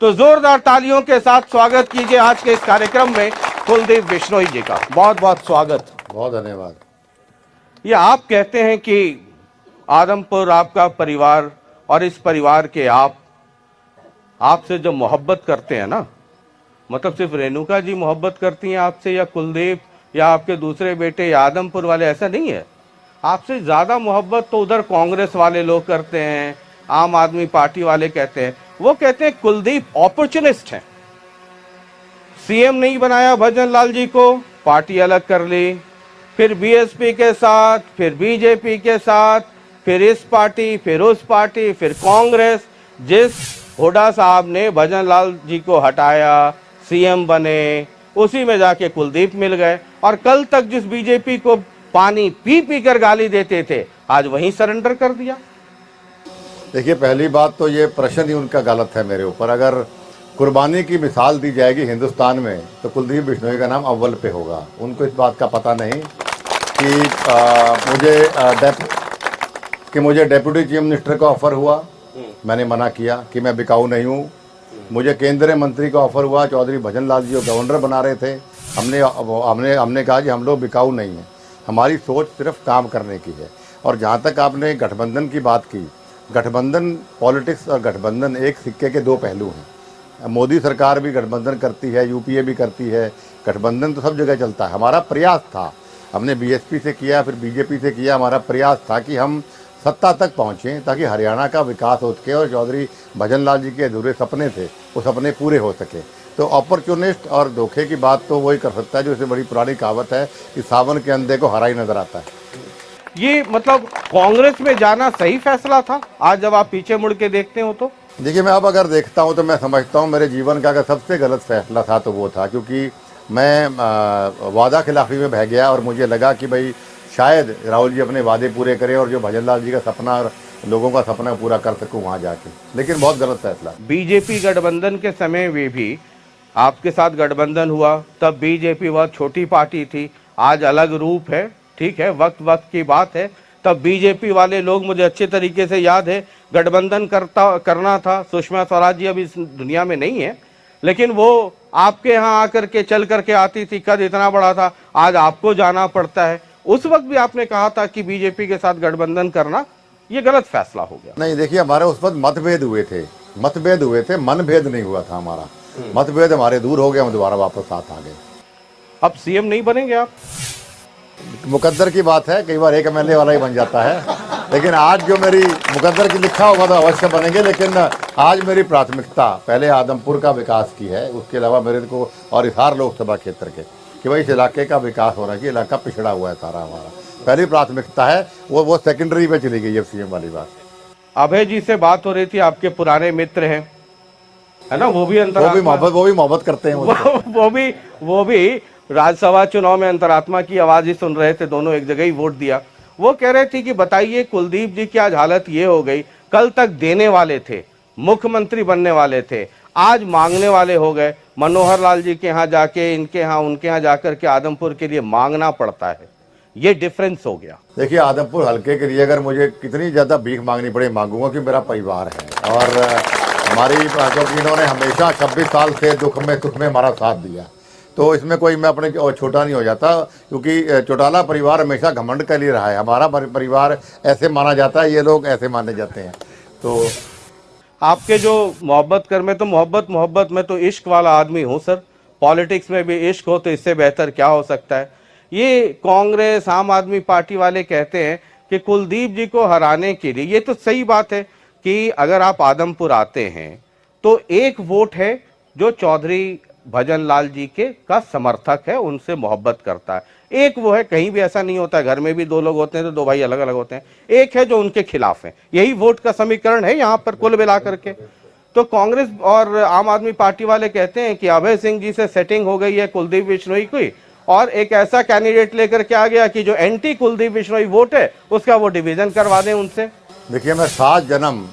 तो जोरदार तालियों के साथ स्वागत कीजिए आज के इस कार्यक्रम में कुलदीप बिश्नोई जी का। बहुत बहुत स्वागत। बहुत धन्यवाद। ये आप कहते हैं कि आदमपुर आपका परिवार और इस परिवार के आपसे जो मोहब्बत करते हैं ना, मतलब सिर्फ रेणुका जी मोहब्बत करती हैं आपसे, या कुलदीप या आपके दूसरे बेटे या आदमपुर वाले, ऐसा नहीं है। आपसे ज़्यादा मोहब्बत तो उधर कांग्रेस वाले लोग करते हैं, आम आदमी पार्टी वाले कहते हैं। वो कहते हैं कुलदीप अपॉर्चुनिस्ट हैं, सीएम नहीं बनाया भजन लाल जी को, पार्टी अलग कर ली, फिर बीएसपी के साथ, फिर बीजेपी के साथ, फिर इस पार्टी, फिर उस पार्टी, फिर कांग्रेस। जिस हुड्डा साहब ने भजन लाल जी को हटाया, सीएम बने, उसी में जाके कुलदीप मिल गए। और कल तक जिस बीजेपी को पानी पी पी कर गाली देते थे, आज वहीं सरेंडर कर दिया। देखिए, पहली बात तो ये प्रश्न ही उनका गलत है मेरे ऊपर। अगर कुर्बानी की मिसाल दी जाएगी हिंदुस्तान में तो कुलदीप बिश्नोई का नाम अव्वल पे होगा। उनको इस बात का पता नहीं कि मुझे डेप्यूटी चीफ मिनिस्टर का ऑफ़र हुआ, मैंने मना किया कि मैं बिकाऊ नहीं हूँ। मुझे केंद्रीय मंत्री का ऑफ़र हुआ, चौधरी भजन लाल जी को गवर्नर बना रहे थे। हमने कहा कि हम लोग बिकाऊ नहीं हैं, हमारी सोच सिर्फ काम करने की है। और जहाँ तक आपने गठबंधन की बात की, गठबंधन पॉलिटिक्स और गठबंधन एक सिक्के के दो पहलू हैं। मोदी सरकार भी गठबंधन करती है, यूपीए भी करती है, गठबंधन तो सब जगह चलता है। हमारा प्रयास था, हमने बीएसपी से किया, फिर बीजेपी से किया, हमारा प्रयास था कि हम सत्ता तक पहुँचें ताकि हरियाणा का विकास हो सके और चौधरी भजन लाल जी के अधूरे सपने थे वो सपने पूरे हो सके। तो अपॉर्चुनिस्ट और धोखे की बात तो वही कर सकता है जो इससे बड़ी पुरानी कहावत है कि सावन के अंधे को हरा ही नजर आता है। ये मतलब कांग्रेस में जाना सही फैसला था आज जब आप पीछे मुड़ के देखते हो तो? देखिए, मैं अब अगर देखता हूँ तो मैं समझता हूँ मेरे जीवन का अगर सबसे गलत फैसला था तो वो था, क्योंकि मैं वादा खिलाफी में बह गया और मुझे लगा कि भाई शायद राहुल जी अपने वादे पूरे करें और जो भजन लाल जी का सपना और लोगों का सपना पूरा कर सकूँ वहाँ जाके। लेकिन बहुत गलत फैसला। बीजेपी गठबंधन के समय में भी आपके साथ गठबंधन हुआ, तब बीजेपी बहुत छोटी पार्टी थी, आज अलग रूप है, ठीक है, वक्त वक्त की बात है। तब बीजेपी वाले लोग, मुझे अच्छे तरीके से याद है, गठबंधन करना था। सुषमा स्वराज जी अभी इस दुनिया में नहीं है, लेकिन वो आपके यहाँ आकर के चल करके आती थी, कद इतना बड़ा था, आज आपको जाना पड़ता है। उस वक्त भी आपने कहा था कि बीजेपी के साथ गठबंधन करना ये गलत फैसला हो गया। नहीं, देखिए, हमारे उस वक्त मतभेद हुए थे, मनभेद नहीं हुआ था हमारा। मतभेद हमारे दूर हो गए, हम दोबारा वापस साथ आ गए। अब सीएम नहीं बनेंगे आप? मुकद्दर की बात है, कई बार एक एमएलए वाला ही बन जाता है। लेकिन आज जो मेरी मुकद्दर की लिखा होगा तो अवश्य बनेंगे। लेकिन आज मेरी प्राथमिकता पहले आदमपुर का विकास की है, उसके अलावा मेरे को और हिसार लोकसभा क्षेत्र के कि भाई इस इलाके का विकास होना चाहिए। इलाका पिछड़ा हुआ है सारा, हमारा पहली प्राथमिकता है। वो सेकेंडरी पे चली गई है सीएम वाली बात। अभय जी से बात हो रही थी, आपके पुराने मित्र हैं, है ना? वो भी मोहब्बत करते हैं। वो भी राज्यसभा चुनाव में अंतरात्मा की आवाज ही सुन रहे थे, दोनों एक जगह ही वोट दिया। वो कह रहे थे कि बताइए कुलदीप जी की आज हालत ये हो गई, कल तक देने वाले थे, मुख्यमंत्री बनने वाले थे, आज मांगने वाले हो गए। मनोहर लाल जी के यहाँ जाके, इनके यहाँ, उनके यहाँ जाकर के आदमपुर के लिए मांगना पड़ता है। ये डिफरेंस हो गया। देखिए, आदमपुर हल्के के लिए अगर मुझे कितनी ज़्यादा भीख मांगनी पड़े मांगूंगा, कि मेरा परिवार है और हमारी क्योंकि इन्होंने हमेशा 26 साल से दुख में सुख में हमारा साथ दिया। तो इसमें कोई मैं अपने छोटा नहीं हो जाता, क्योंकि चौटाला परिवार हमेशा घमंड के लिए रहा है। हमारा परिवार ऐसे माना जाता है, ये लोग ऐसे माने जाते हैं। तो आपके जो मोहब्बत में तो इश्क वाला आदमी हूँ सर। पॉलिटिक्स में भी इश्क हो तो इससे बेहतर क्या हो सकता है। ये कांग्रेस, आम आदमी पार्टी वाले कहते हैं कि कुलदीप जी को हराने के लिए, ये तो सही बात है कि अगर आप आदमपुर आते हैं तो एक वोट है जो चौधरी भजन लाल जी के का समर्थक है, उनसे मोहब्बत करता है। एक वो है, कहीं भी ऐसा नहीं होता, घर में भी दो लोग होते हैं तो दो भाई अलग अलग होते हैं। एक है जो उनके खिलाफ है। यही वोट का समीकरण है यहाँ पर कुल मिला करके। तो कांग्रेस और आम आदमी पार्टी वाले कहते हैं कि अभय सिंह जी से सेटिंग हो गई है कुलदीप बिश्नोई की, और एक ऐसा कैंडिडेट लेकर के आ गया कि जो एंटी कुलदीप बिश्नोई वोट है उसका वो डिवीजन करवा दें उनसे। देखिए, मैं 7 जन्म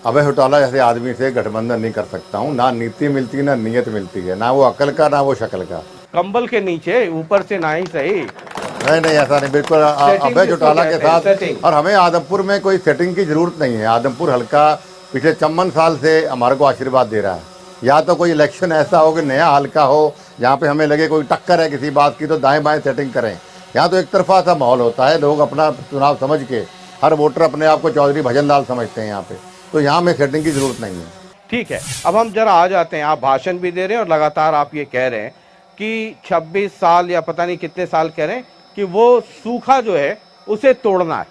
अभय चौटाला जैसे आदमी से गठबंधन नहीं कर सकता हूँ। ना नीति मिलती, ना नीयत मिलती है, ना वो अकल का, ना वो शक्ल का। कंबल के नीचे, ऊपर से ना ही सही। नहीं, ऐसा नहीं, बिल्कुल अभय चौटाला के साथ। और हमें आदमपुर में कोई सेटिंग की जरूरत नहीं है। आदमपुर हल्का पिछले 54 साल से हमारे को आशीर्वाद दे रहा है। या तो कोई इलेक्शन ऐसा हो कि नया हल्का हो जहाँ पे हमें लगे कोई टक्कर है किसी बात की तो दाएं बाएं सेटिंग करें। यहाँ तो एक तरफा सा माहौल होता है, लोग अपना चुनाव समझ के, हर वोटर अपने आप को चौधरी भजन लाल समझते हैं यहाँ पे, तो यहाँ में सेटिंग की जरूरत नहीं है। ठीक है, अब हम जरा आ जाते हैं, आप भाषण भी दे रहे हैं और लगातार आप ये कह रहे हैं कि 26 साल या पता नहीं कितने साल कह रहे हैं कि वो सूखा जो है उसे तोड़ना है।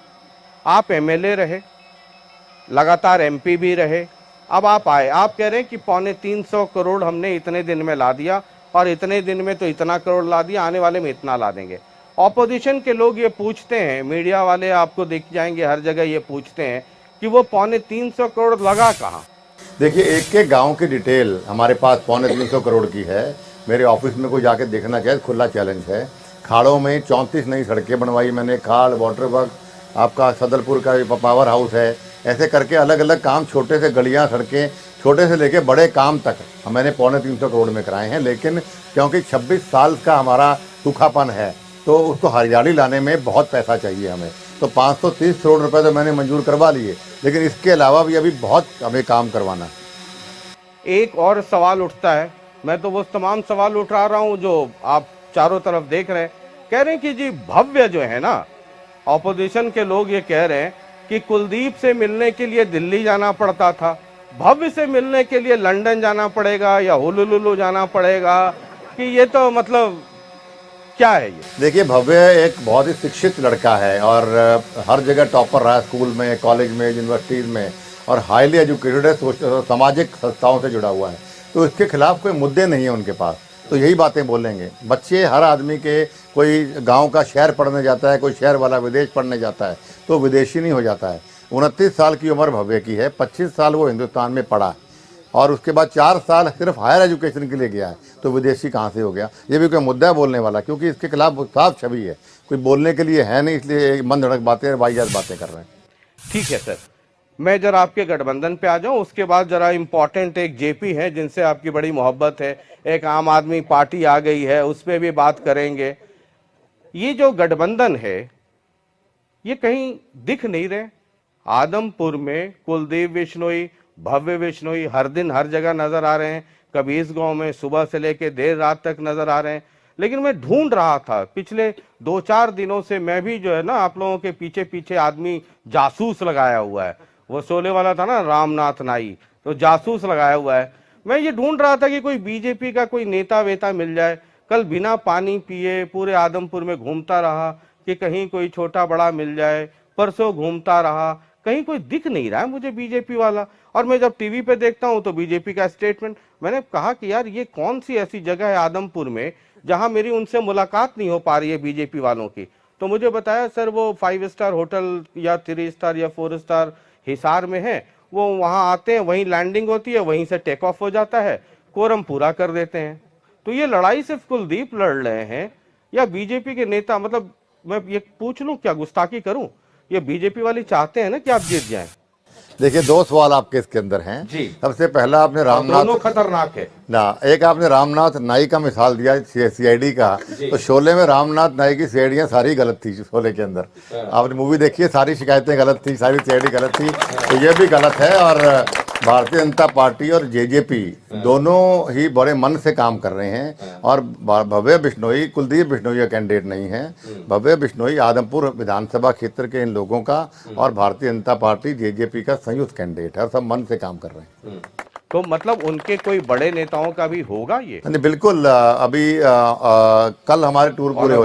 आप एमएलए रहे, लगातार एमपी भी रहे, अब आप आए, आप कह रहे हैं कि 250 करोड़ हमने इतने दिन में ला दिया और इतने दिन में तो इतना करोड़ ला दिया, आने वाले में इतना ला देंगे। ऑपोजिशन के लोग ये पूछते हैं, मीडिया वाले आपको दिख जाएंगे हर जगह ये पूछते हैं कि वो 250 करोड़ लगा कहाँ। देखिए, एक एक गांव की डिटेल हमारे पास 350 करोड़ की है। मेरे ऑफिस में कोई जाके देखना चाहिए, खुला चैलेंज है। खाड़ों में 34 नई सड़कें बनवाई मैंने, खाड़, वाटर वर्क, आपका सदलपुर का पावर हाउस है, ऐसे करके अलग अलग काम, छोटे से गलियां, सड़कें, छोटे से लेके बड़े काम तक मैंने 350 करोड़ में कराए हैं। लेकिन क्योंकि 26 साल का हमारा सूखापन है तो उसको हरियाली लाने में बहुत पैसा चाहिए हमें, तो 530 करोड़ रुपए तो मैंने मंजूर करवा लिए, लेकिन इसके अलावा भी अभी बहुत हमें काम करवाना है। एक और सवाल उठता है, मैं तो वो तमाम सवाल उठा रहा हूं जो आप चारों तरफ देख रहे हैं, कह रहे हैं कि जी भव्य जो है ना, ऑपोजिशन के लोग ये कह रहे हैं कि कुलदीप से मिलने के लिए दिल्ली जाना पड़ता था, भव्य से मिलने के लिए लंदन जाना पड़ेगा या होलुलुलु जाना पड़ेगा, कि ये तो मतलब क्या है ये? देखिए, भव्य एक बहुत ही शिक्षित लड़का है और हर जगह टॉपर रहा है, स्कूल में, कॉलेज में, यूनिवर्सिटीज़ में, और हाईली एजुकेटेड है, सामाजिक संस्थाओं से जुड़ा हुआ है, तो इसके खिलाफ कोई मुद्दे नहीं है उनके पास, तो यही बातें बोलेंगे। बच्चे, हर आदमी के, कोई गांव का शहर पढ़ने जाता है, कोई शहर वाला विदेश पढ़ने जाता है तो विदेशी नहीं हो जाता है। 29 साल की उम्र भव्य की है, 25 साल वो हिंदुस्तान में पढ़ा और उसके बाद 4 साल सिर्फ हायर एजुकेशन के लिए गया है, तो विदेशी कहाँ से हो गया? ये भी कोई मुद्दा है बोलने वाला? क्योंकि इसके खिलाफ साफ छवि है, कोई बोलने के लिए है नहीं, इसलिए मन धड़क बातें, वाहियात बातें कर रहे हैं। ठीक है सर, मैं जरा आपके गठबंधन पे आ जाऊं, उसके बाद जरा इम्पोर्टेंट एक जेपी है जिनसे आपकी बड़ी मोहब्बत है, एक आम आदमी पार्टी आ गई है, उस पर भी बात करेंगे। ये जो गठबंधन है ये कहीं दिख नहीं रहे। आदमपुर में कुलदीप बिश्नोई, भव्य बिश्नोई हर दिन हर जगह नजर आ रहे हैं, कभी इस गांव में सुबह से लेकर देर रात तक नजर आ रहे हैं। लेकिन मैं ढूंढ रहा था पिछले 2-4 दिनों से, मैं भी जो है ना आप लोगों के पीछे पीछे आदमी जासूस लगाया हुआ है, वो शोले वाला था ना रामनाथ नाई, तो जासूस लगाया हुआ है। मैं ये ढूंढ रहा था कि कोई बीजेपी का कोई नेता वेता मिल जाए। कल बिना पानी पिए पूरे आदमपुर में घूमता रहा कि कहीं कोई छोटा बड़ा मिल जाए, परसों घूमता रहा, कहीं कोई दिख नहीं रहा है मुझे बीजेपी वाला। और मैं जब टीवी पे देखता हूं तो बीजेपी का स्टेटमेंट, मैंने कहा कि यार ये कौन सी ऐसी जगह है आदमपुर में जहां मेरी उनसे मुलाकात नहीं हो पा रही है बीजेपी वालों की। तो मुझे बताया सर वो 5 स्टार होटल या 3 स्टार या 4 स्टार हिसार में है, वो वहां आते हैं, वहीं लैंडिंग होती है, वहीं से टेक ऑफ हो जाता है, कोरम पूरा कर देते हैं। तो ये लड़ाई सिर्फ कुलदीप लड़ रहे हैं या बीजेपी के नेता, मतलब मैं ये पूछ लूं, क्या गुस्ताखी करूं, ये बीजेपी वाले चाहते हैं ना कि आप जीत जाएं? देखिए, 2 सवाल आपके इसके अंदर हैं जी। सबसे पहला आपने रामनाथ, दोनों खतरनाक है ना, एक आपने रामनाथ नाई का मिसाल दिया सीआईडी का, तो शोले में रामनाथ नाई की सीआईडियां सारी गलत थी। शोले के अंदर आपने मूवी देखी है, सारी शिकायतें गलत थी, सारी सीआईडी गलत थी, तो ये भी गलत है। और भारतीय जनता पार्टी और जेजेपी दोनों ही बड़े मन से काम कर रहे हैं। और भव्य बिश्नोई कुलदीप बिश्नोई का कैंडिडेट नहीं है, भव्य बिश्नोई आदमपुर विधानसभा क्षेत्र के इन लोगों का और भारतीय जनता पार्टी जेजेपी का संयुक्त कैंडिडेट है, और सब मन से काम कर रहे हैं। तो मतलब उनके कोई बड़े नेताओं का भी होगा ये? नहीं, बिल्कुल। अभी कल हमारे टूर पूरे हो,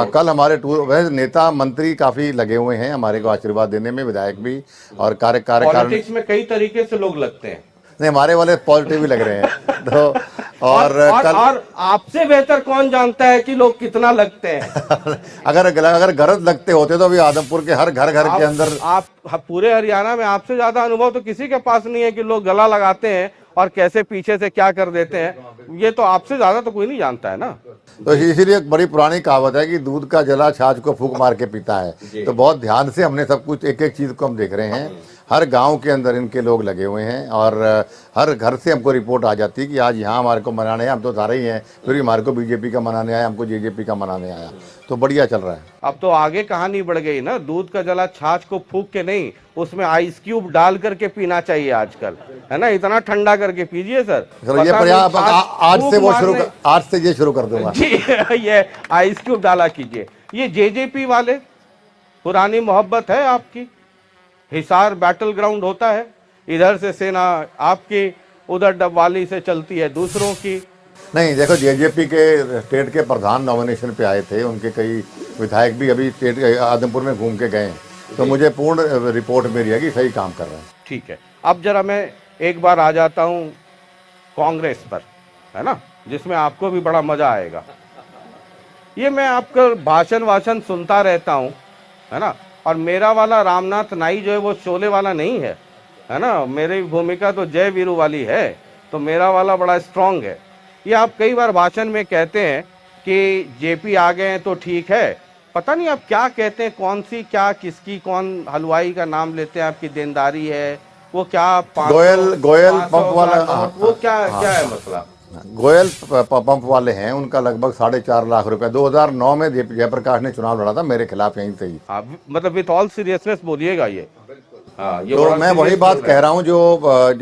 कल हमारे टूर, वैसे नेता मंत्री काफी लगे हुए हैं हमारे को आशीर्वाद देने में, विधायक भी और पॉलिटिक्स में कई तरीके से लोग लगते हैं। नहीं, हमारे वाले पॉजिटिव भी लग रहे हैं तो और आपसे बेहतर कौन जानता है कि लोग कितना लगते हैं? अगर गलत लगते होते तो अभी आदमपुर के हर घर के अंदर, आप पूरे हरियाणा में आपसे ज्यादा अनुभव तो किसी के पास नहीं है कि लोग गला लगाते हैं और कैसे पीछे से क्या कर देते हैं। ये तो आपसे ज्यादा तो कोई नहीं जानता है ना। तो इसीलिए एक बड़ी पुरानी कहावत है कि दूध का जला छाछ को फूंक मार के पीता है। तो बहुत ध्यान से हमने सब कुछ, एक एक चीज को हम देख रहे हैं। हर गांव के अंदर इनके लोग लगे हुए हैं और हर घर से हमको रिपोर्ट आ जाती है कि आज यहाँ हमारे को मनाने आए, हम तो सारे ही हैं, फिर भी हमारे को बीजेपी का मनाने आया, हमको जेजेपी का मनाने आया। तो बढ़िया चल रहा है। अब तो आगे कहानी बढ़ गई ना, दूध का जला छाछ को फूंक के नहीं, उसमें आइस क्यूब डाल करके पीना चाहिए आजकल, है ना, इतना ठंडा करके पीजिए सर। चलो ये पता प्रयास नहीं छाछ आज से फूंक वो मारने- आज से ये शुरू कर दूंगा जी ये आइस क्यूब डाला कीजिए। ये जेजेपी वाले, पुरानी मोहब्बत है आपकी, हिसार बैटल ग्राउंड होता है, इधर से सेना आपकी, उधर डबवाली से चलती है दूसरों की। नहीं देखो, जेजेपी के स्टेट के प्रधान नॉमिनेशन पे आए थे, उनके कई विधायक भी अभी स्टेट आदमपुर में घूम के गए हैं, तो मुझे पूर्ण रिपोर्ट मेरी है कि सही काम कर रहे हैं। ठीक है, अब जरा मैं एक बार आ जाता हूं कांग्रेस पर, है ना, जिसमें आपको भी बड़ा मजा आएगा। ये मैं आपका भाषण सुनता रहता हूं, है ना, और मेरा वाला रामनाथ नाई जो है वो शोले वाला नहीं है ना, मेरी भूमिका तो जय वीरू वाली है, तो मेरा वाला बड़ा स्ट्रांग है। ये आप कई बार भाषण में कहते हैं कि जेपी आ गए हैं तो ठीक है, पता नहीं आप क्या कहते हैं, कौन सी क्या किसकी, कौन हलवाई का नाम लेते हैं, आपकी देनदारी है वो क्या, गोयल पंप वाला, वो क्या क्या है मसला? गोयल पंप वाले हैं, उनका लगभग 4.5 लाख रुपए 2009 में जयप्रकाश ने चुनाव लड़ा था मेरे खिलाफ यहीं से ही। हाँ, मतलब विथ ऑल सीरियसनेस बोलिएगा ये। हाँ, ये तो बड़ा मैं वही serious बात बोल रहे कह रहा हूँ,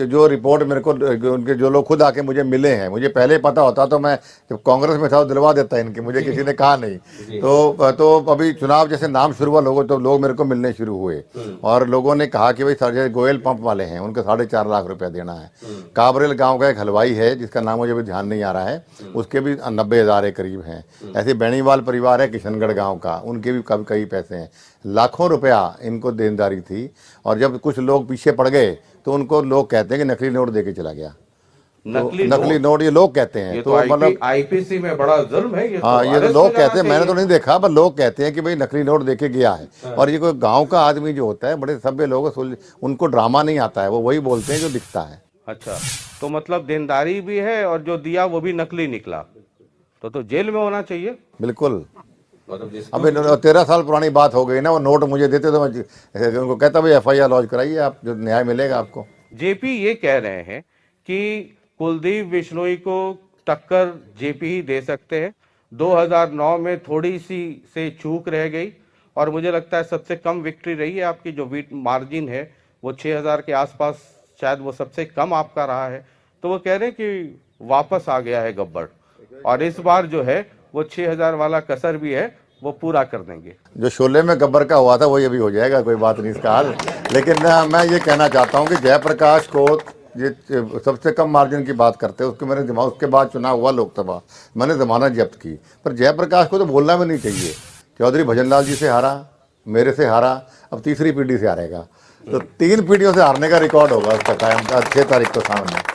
जो रिपोर्ट मेरे को उनके जो लोग खुद आके मुझे मिले हैं, मुझे पहले पता होता तो मैं जब कांग्रेस में था तो दिलवा देता इनकी, मुझे किसी ने कहा नहीं। तो अभी चुनाव जैसे नाम शुरू हुआ लोगों, तो लोग मेरे को मिलने शुरू हुए और लोगों ने कहा कि भाई सर गोयल पंप वाले हैं, उनको 4.5 लाख रुपया देना है। काबरेल गाँव का एक हलवाई है जिसका नाम मुझे भी ध्यान नहीं आ रहा है, उसके भी 90,000 के करीब हैं। ऐसे बेनीवाल परिवार है किशनगढ़ गाँव का, उनके भी कई पैसे हैं, लाखों रुपया इनको देनदारी थी। और जब कुछ लोग पीछे पड़ गए तो उनको लोग कहते हैं कि नकली नोट देके चला गया। नकली नोट ये लोग कहते हैं, तो मतलब आईपीसी में बड़ा जुल्म है ये। हाँ, ये तो लोग कहते हैं, मैंने तो नहीं देखा, पर लोग कहते हैं कि भाई नकली नोट देके गया है। और ये कोई गांव का आदमी जो होता है, बड़े सभ्य लोग, उनको ड्रामा नहीं आता है, वो वही बोलते हैं जो दिखता है। अच्छा, तो मतलब देनदारी भी है और जो दिया वो भी नकली निकला, तो जेल में होना चाहिए। बिल्कुल। अभी 13 साल पुरानी बात हो गई ना, वो नोट मुझे देते तो मैं उनको कहता भाई FIR लॉन्च कराइए, आप जो न्याय मिलेगा आपको। जेपी ये कह रहे हैं कि कुलदीप बिश्नोई को टक्कर जेपी ही दे सकते हैं। 2009 में थोड़ी सी से चूक रह गई और मुझे लगता है सबसे कम विक्ट्री रही है आपकी, जो मार्जिन है वो 6,000 के आसपास, शायद वो सबसे कम आपका रहा है। तो वो कह रहे हैं कि वापस आ गया है गब्बर, और इस बार जो है वो 6,000 वाला कसर भी है वो पूरा कर देंगे। जो शोले में गब्बर का हुआ था वही अभी हो जाएगा, कोई बात नहीं इसका हाल। लेकिन मैं ये कहना चाहता हूँ कि जयप्रकाश को ये सबसे कम मार्जिन की बात करते हैं, उसके मेरे दिमाग, उसके बाद चुनाव हुआ लोकसभा, मैंने जमानत जब्त की, पर जयप्रकाश को तो बोलना भी नहीं चाहिए। चौधरी भजनलाल जी से हारा, मेरे से हारा, अब तीसरी पीढ़ी से हारेगा, तो 3 पीढ़ियों से हारने का रिकॉर्ड होगा उसका कायम 6 तारीख को सामने।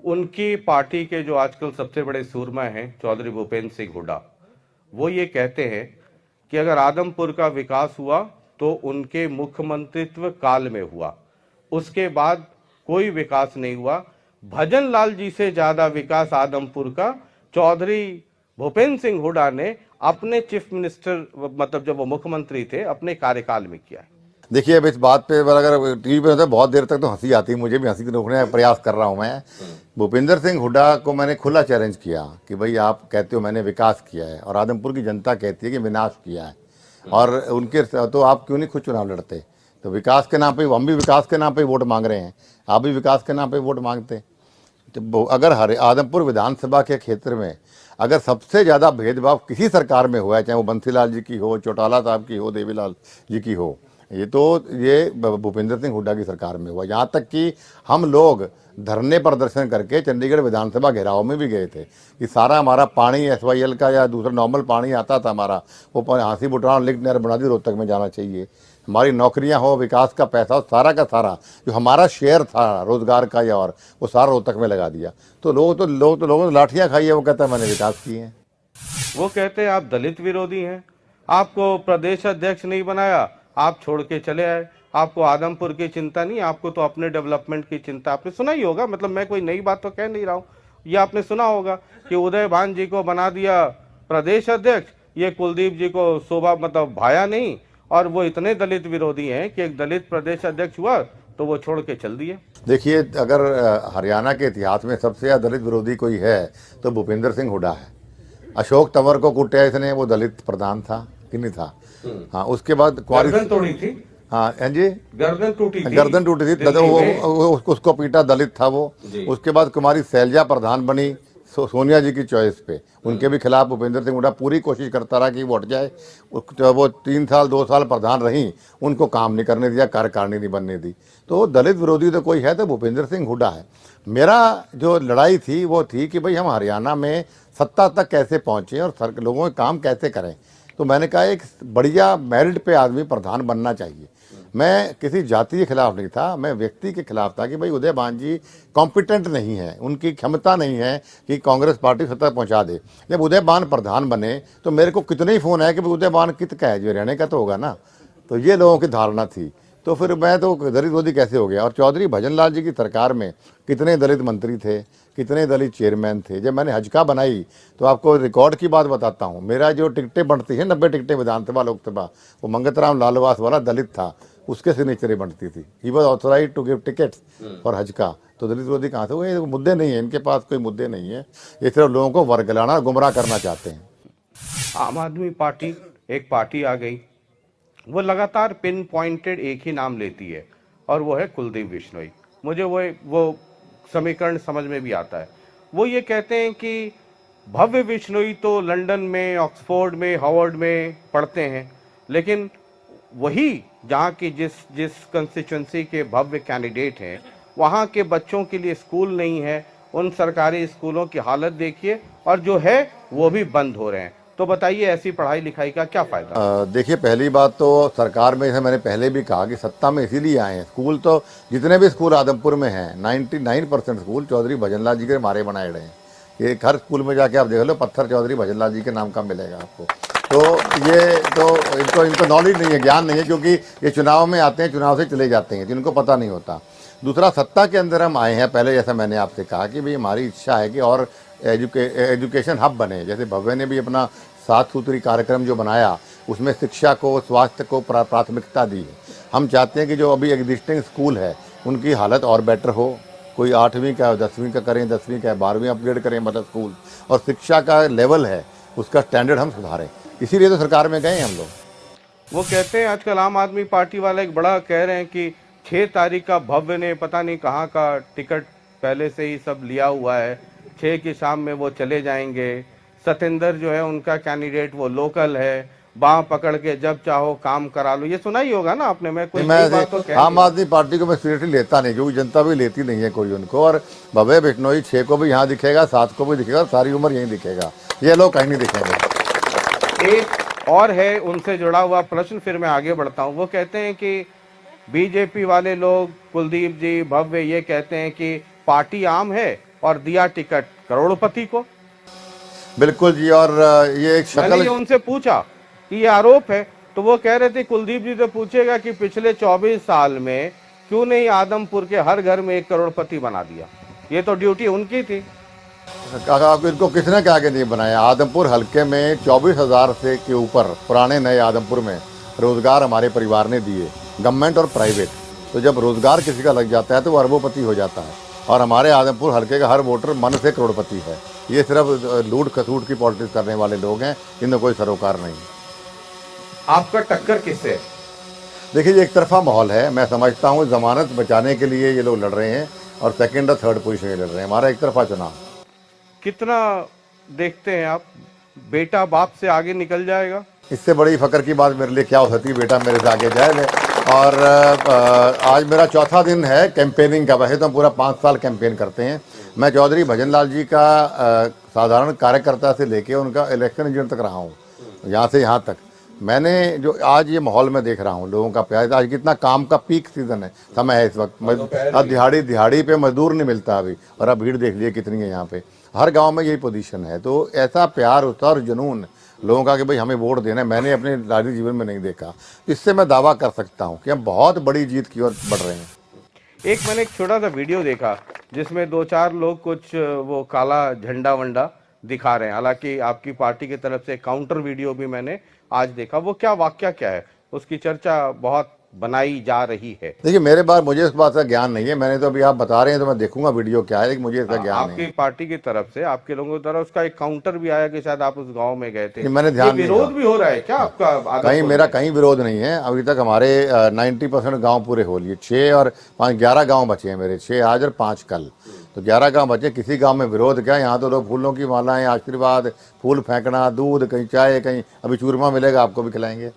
उनकी पार्टी के जो आजकल सबसे बड़े सूरमा हैं चौधरी भूपेंद्र सिंह हुड्डा, वो ये कहते हैं कि अगर आदमपुर का विकास हुआ तो उनके मुख्यमंत्रित्व काल में हुआ, उसके बाद कोई विकास नहीं हुआ। भजनलाल जी से ज्यादा विकास आदमपुर का चौधरी भूपेंद्र सिंह हुड्डा ने अपने चीफ मिनिस्टर, मतलब जब वो मुख्यमंत्री थे, अपने कार्यकाल में किया है। देखिए, अब इस बात पे अगर टीवी पे होता है बहुत देर तक तो हंसी आती है, मुझे भी हंसी रोकने का प्रयास कर रहा हूँ मैं। भूपेंद्र सिंह हुड्डा को मैंने खुला चैलेंज किया कि भाई आप कहते हो मैंने विकास किया है और आदमपुर की जनता कहती है कि विनाश किया है, और उनके तो आप क्यों नहीं खुद चुनाव लड़ते? तो विकास के नाम पे, हम भी विकास के नाम पे वोट मांग रहे हैं, आप भी विकास के नाम पे वोट मांगते। तो अगर आदमपुर विधानसभा के क्षेत्र में अगर सबसे ज़्यादा भेदभाव किसी सरकार में हुआ है, चाहे वो बंसीलाल जी की हो, चौटाला साहब की हो, देवीलाल जी की हो, ये भूपेंद्र सिंह हुड्डा की सरकार में हुआ। यहाँ तक कि हम लोग धरने प्रदर्शन करके चंडीगढ़ विधानसभा घेराव में भी गए थे कि सारा हमारा पानी SYL का या दूसरा नॉर्मल पानी आता था हमारा, वो हाँसी बुटरान लिंक नहर बना दी, रोहतक में जाना चाहिए, हमारी नौकरियां हो, विकास का पैसा हो, सारा का सारा जो हमारा शेयर था रोजगार का या और, वो सारा रोहतक में लगा दिया। तो लोगों ने लाठियां खाई है, वो कहता है मैंने विकास किए हैं। वो कहते हैं आप दलित विरोधी हैं, आपको प्रदेश अध्यक्ष नहीं बनाया, आप छोड़ के चले आए, आपको आदमपुर की चिंता नहीं, आपको तो अपने डेवलपमेंट की चिंता। आपने सुना ही होगा, मतलब मैं कोई नई बात तो कह नहीं रहा हूँ, ये आपने सुना होगा कि उदय भान जी को बना दिया प्रदेश अध्यक्ष, ये कुलदीप जी को शोभा मतलब भाया नहीं, और वो इतने दलित विरोधी हैं कि एक दलित प्रदेश अध्यक्ष हुआ तो वो छोड़ के चल दिए। देखिए, अगर हरियाणा के इतिहास में सबसे ज़्यादा दलित विरोधी कोई है तो भूपेंद्र सिंह हुड्डा है। अशोक तंवर को कुटा इसने, वो दलित प्रधान था कि नहीं था? हाँ, उसके बाद गर्दन तोड़ी थी। हाँ जी, गर्दन टूटी थी। गर्दन टूटी थी, उसको पीटा, दलित था वो। उसके बाद कुमारी शैलजा प्रधान बनी सोनिया जी की चॉइस पे। उनके भी खिलाफ भूपेंद्र सिंह हुड्डा पूरी कोशिश करता रहा कि वो हट जाए। वो 3 साल 2 साल प्रधान रही, उनको काम नहीं करने दिया, कार्यकारिणी नहीं बनने दी। तो दलित विरोधी तो कोई है तो भूपेंद्र सिंह हुड्डा है। मेरा जो लड़ाई थी वो थी कि भाई हम हरियाणा में सत्ता तक कैसे पहुँचें और लोगों के काम कैसे करें। तो मैंने कहा एक बढ़िया मेरिट पे आदमी प्रधान बनना चाहिए। मैं किसी जाति के खिलाफ नहीं था, मैं व्यक्ति के खिलाफ था कि भाई उदयभान जी कॉम्पिटेंट नहीं है, उनकी क्षमता नहीं है कि कांग्रेस पार्टी सत्ता पहुंचा दे। जब उदयभान प्रधान बने तो मेरे को कितने ही फ़ोन आए कि भाई उदयभान कित का है, जो रहने का तो होगा ना। तो ये लोगों की धारणा थी। तो फिर मैं तो दलित विरोधी कैसे हो गया। और चौधरी भजनलाल जी की सरकार में कितने दलित मंत्री थे, कितने दलित चेयरमैन थे। जब मैंने हजका बनाई तो आपको रिकॉर्ड की बात बताता हूँ, मेरा जो टिकटें बनती है 90 टिकटें विधानसभा लोकसभा, वो मंगतराम लालवास वाला दलित था, उसके सिग्नेचरें बनती थी। He was authorise to give tickets for हजका। तो दलित विरोधी कहाँ से? वो मुद्दे नहीं है, इनके पास कोई मुद्दे नहीं है, ये सिर्फ लोगों को वर्गलाना, गुमराह करना चाहते हैं। आम आदमी पार्टी एक पार्टी आ गई, वो लगातार पिन पॉइंटेड एक ही नाम लेती है और वो है कुलदीप बिश्नोई। मुझे वो समीकरण समझ में भी आता है। वो ये कहते हैं कि भव्य बिश्नोई तो लंदन में, ऑक्सफोर्ड में, हार्वर्ड में पढ़ते हैं, लेकिन वही जहाँ की जिस कंस्टिट्यूंसी के भव्य कैंडिडेट हैं वहाँ के बच्चों के लिए स्कूल नहीं है। उन सरकारी स्कूलों की हालत देखिए, और जो है वो भी बंद हो रहे हैं। तो बताइए ऐसी पढ़ाई लिखाई का क्या फायदा? देखिए, पहली बात तो सरकार में, जैसे मैंने पहले भी कहा कि सत्ता में इसीलिए आए हैं। स्कूल तो जितने भी स्कूल आदमपुर में हैं 99% स्कूल चौधरी भजनलाल जी के मारे बनाए गए हैं। ये हर स्कूल में जाके आप देख लो, पत्थर चौधरी भजनलाल जी के नाम का मिलेगा आपको। तो ये तो इनको नॉलेज नहीं है, ज्ञान नहीं है, क्योंकि ये चुनाव में आते हैं, चुनाव से चले जाते हैं, जिनको पता नहीं होता। दूसरा, सत्ता के अंदर हम आए हैं, पहले जैसा मैंने आपसे कहा कि भाई हमारी इच्छा है कि और एजुकेशन हब बने। जैसे भव्य ने भी अपना 7 सूत्री कार्यक्रम जो बनाया, उसमें शिक्षा को, स्वास्थ्य को प्राथमिकता दी है। हम चाहते हैं कि जो अभी एग्जिस्टिंग स्कूल है उनकी हालत और बेटर हो। कोई 8वीं का 10वीं का करें, 10वीं का 12वीं अपग्रेड करें, मतलब स्कूल और शिक्षा का लेवल है उसका स्टैंडर्ड हम सुधारें। इसीलिए तो सरकार में गए हम लोग। वो कहते हैं आजकल आम आदमी पार्टी वाले एक बड़ा कह रहे हैं कि 6 तारीख का भव्य ने पता नहीं कहाँ का टिकट पहले से ही सब लिया हुआ है, 6 की शाम में वो चले जाएंगे। सतेंद्र जो है उनका कैंडिडेट वो लोकल है, बाह पकड़ के जब चाहो काम करा लो। ये सुना ही होगा ना आपने? मैं आम आदमी पार्टी को मैं सीरियसली लेता नहीं, क्योंकि जनता भी लेती नहीं है कोई उनको। और भव्य बिश्नोई 6 को भी यहाँ दिखेगा, 7 को भी दिखेगा, सारी उम्र यहीं दिखेगा। ये लोग कहीं नहीं दिखेंगे। एक और है उनसे जुड़ा हुआ प्रश्न, फिर मैं आगे बढ़ता हूँ। वो कहते हैं कि बीजेपी वाले लोग, कुलदीप जी, भव्य, ये कहते हैं कि पार्टी आम है और दिया टिकट करोड़पति को। बिल्कुल जी। और ये एक शक्ल, मैंने उनसे पूछा कि ये आरोप है, तो वो कह रहे थे कुलदीप जी से पूछेगा कि पिछले 24 साल में क्यों नहीं आदमपुर के हर घर में 1 करोड़पति बना दिया। ये तो ड्यूटी उनकी थी। इनको किसने क्या आगे नहीं बनाया? आदमपुर हल्के में 24,000 से के ऊपर पुराने नए आदमपुर में रोजगार हमारे परिवार ने दिए, गवर्नमेंट और प्राइवेट। तो जब रोजगार किसी का लग जाता है तो वो अरबोपति हो जाता है। और हमारे आदमपुर हल्के का हर वोटर मन से करोड़पति है। ये सिर्फ लूट खसूट की पॉलिटिक्स करने वाले लोग हैं, इनमें कोई सरोकार नहीं। आपका टक्कर किससे? देखिए, ये एक तरफा माहौल है। मैं समझता हूँ जमानत बचाने के लिए ये लोग लड़ रहे हैं और सेकंड और थर्ड पोजीशन में लड़ रहे हैं। हमारा एक तरफा चुनाव। कितना देखते हैं आप, बेटा बाप से आगे निकल जाएगा? इससे बड़ी फकर की बात मेरे लिए क्या हो सकती है, बेटा मेरे से आगे जाए। और आज मेरा 4था दिन है कैंपेनिंग का। वैसे तो हम पूरा 5 साल कैंपेन करते हैं। मैं चौधरी भजनलाल जी का साधारण कार्यकर्ता से लेके उनका इलेक्शन एजेंट तक रहा हूँ, यहाँ से यहाँ तक। मैंने जो आज ये माहौल में देख रहा हूँ, लोगों का प्यार, आज कितना काम का पीक सीजन है, समय है इस वक्त। अब दिहाड़ी पे मजदूर नहीं मिलता अभी, और अब भीड़ देख लीजिए कितनी है यहाँ पे। हर गांव में यही पोजीशन है। तो ऐसा प्यार होता है और जुनून लोगों का कि भाई हमें वोट देना है, मैंने अपने राजनीतिक जीवन में नहीं देखा। इससे मैं दावा कर सकता हूँ कि हम बहुत बड़ी जीत की ओर बढ़ रहे हैं। मैंने एक छोटा सा वीडियो देखा जिसमें 2-4 लोग कुछ वो काला झंडा वंडा दिखा रहे हैं। हालांकि आपकी पार्टी की तरफ से काउंटर वीडियो भी मैंने आज देखा। वो क्या वाक्या क्या है? उसकी चर्चा बहुत बनाई जा रही है। देखिए मेरे पास मुझे इस बात का ज्ञान नहीं है, मैंने तो अभी आप बता रहे हैं तो मैं देखूंगा वीडियो क्या है, लेकिन मुझे इसका ज्ञान नहीं आपकी है। पार्टी की तरफ से, आपके लोगों की तरफ उसका एक काउंटर भी आया कि शायद आप उस गांव में गए थे। नहीं, मैंने ये ध्यान नहीं विरोध दिया। भी हो रहा है क्या आपका कहीं आदमपुर मेरा में? कहीं विरोध नहीं है, अभी तक हमारे 90% गांव पूरे हो लिए, 6 और 5 11 गांव बचे हैं मेरे, 6 आज और 5 कल, तो 11 गांव बचे। किसी गांव में विरोध क्या, यहाँ तो लोग फूलों की मालाएं, आशीर्वाद, फूल फेंकना, दूध, कहीं चाय, कहीं अभी चूरमा मिलेगा आपको भी खिलाएंगे।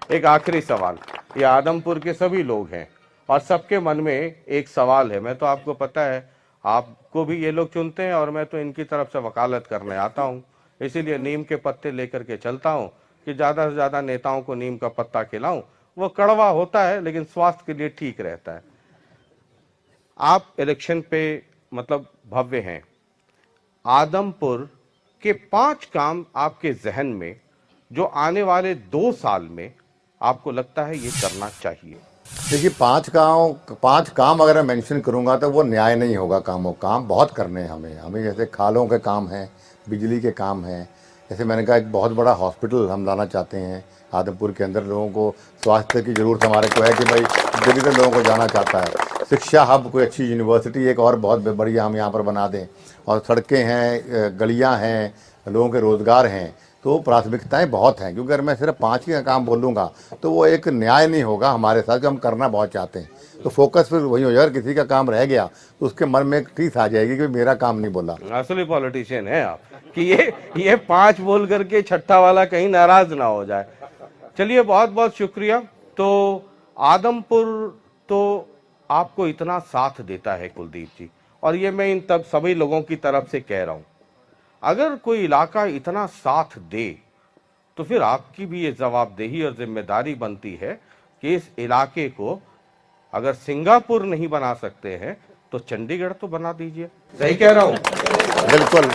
एक आखिरी सवाल, ये आदमपुर के सभी लोग हैं और सबके मन में एक सवाल है। मैं तो, आपको पता है, आपको भी ये लोग चुनते हैं और मैं तो इनकी तरफ से वकालत करने आता हूँ, इसीलिए नीम के पत्ते लेकर के चलता हूँ कि ज़्यादा से ज़्यादा नेताओं को नीम का पत्ता खिलाऊं। वो कड़वा होता है लेकिन स्वास्थ्य के लिए ठीक रहता है। आप इलेक्शन पे मतलब भव्य हैं, आदमपुर के 5 काम आपके जहन में जो आने वाले 2 साल में आपको लगता है ये करना चाहिए? देखिए 5 काम अगर मैं मेंशन करूंगा तो वो न्याय नहीं होगा। काम बहुत करने हैं हमें जैसे खालों के काम हैं, बिजली के काम हैं, जैसे मैंने कहा एक बहुत बड़ा हॉस्पिटल हम लाना चाहते हैं आदमपुर के अंदर। लोगों को स्वास्थ्य की ज़रूरत हमारे को है कि भाई दिल्ली से लोगों को जाना चाहता है। शिक्षा हब, कोई अच्छी यूनिवर्सिटी एक और बहुत बढ़िया हम यहाँ पर बना दें, और सड़कें हैं, गलियाँ हैं, लोगों के रोज़गार हैं। तो प्राथमिकताएं बहुत हैं, क्योंकि अगर मैं सिर्फ 5 ही का काम बोलूँगा तो वो एक न्याय नहीं होगा हमारे साथ, जो हम करना बहुत चाहते हैं। तो फोकस फिर वही हो जाएगा, अगर किसी का काम रह गया तो उसके मन में एक टीस आ जाएगी कि मेरा काम नहीं बोला। असली पॉलिटिशियन है आप कि ये 5 बोल करके छठा वाला कहीं नाराज ना हो जाए। चलिए, बहुत बहुत शुक्रिया। तो आदमपुर तो आपको इतना साथ देता है कुलदीप जी, और ये मैं इन तब सभी लोगों की तरफ से कह रहा हूं, अगर कोई इलाका इतना साथ दे तो फिर आपकी भी ये जवाबदेही और जिम्मेदारी बनती है कि इस इलाके को अगर सिंगापुर नहीं बना सकते हैं तो चंडीगढ़ तो बना दीजिए। सही कह रहा हूं? बिल्कुल,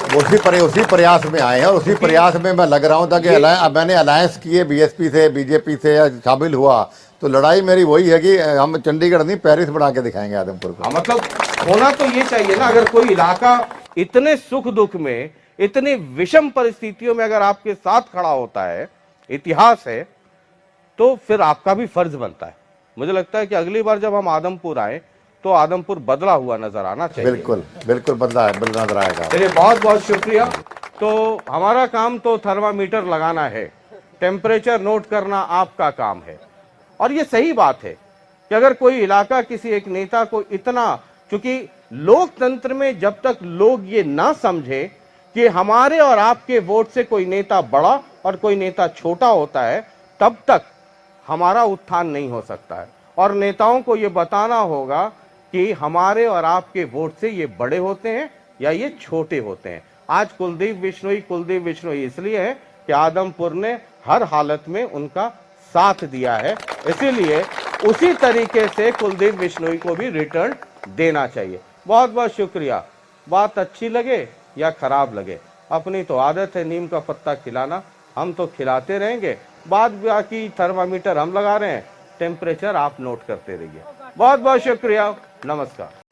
उसी प्रयास में आए हैं और उसी प्रयास में मैं लग रहा हूँ। ताकि मैंने अलायंस किए बीएसपी से, बीजेपी से शामिल हुआ, तो लड़ाई मेरी वही है कि हम चंडीगढ़ नहीं पेरिस बना के दिखाएंगे आदमपुर को। मतलब होना तो ये चाहिए ना, अगर कोई इलाका इतने सुख दुख में, इतने विषम परिस्थितियों में अगर आपके साथ खड़ा होता है, इतिहास है, तो फिर आपका भी फर्ज बनता है। मुझे लगता है कि अगली बार जब हम आदमपुर आए तो आदमपुर बदला हुआ नजर आना चाहिए। बिल्कुल बिल्कुल बदला नजर आएगा। चलिए, बहुत बहुत शुक्रिया। तो हमारा काम तो थर्मामीटर लगाना है, टेम्परेचर नोट करना आपका काम है। और ये सही बात है कि अगर कोई इलाका किसी एक नेता को इतना, क्योंकि लोकतंत्र में जब तक लोग ये ना समझे कि हमारे और आपके वोट से कोई नेता बड़ा और कोई नेता छोटा होता है, तब तक हमारा उत्थान नहीं हो सकता है। और नेताओं को ये बताना होगा कि हमारे और आपके वोट से ये बड़े होते हैं या ये छोटे होते हैं। आज कुलदीप बिश्नोई इसलिए है कि आदमपुर ने हर हालत में उनका साथ दिया है, इसीलिए उसी तरीके से कुलदीप बिश्नोई को भी रिटर्न देना चाहिए। बहुत बहुत शुक्रिया। बात अच्छी लगे या खराब लगे, अपनी तो आदत है नीम का पत्ता खिलाना, हम तो खिलाते रहेंगे। बाद बाकी थर्मामीटर हम लगा रहे हैं, टेम्परेचर आप नोट करते रहिए। बहुत बहुत शुक्रिया, नमस्कार।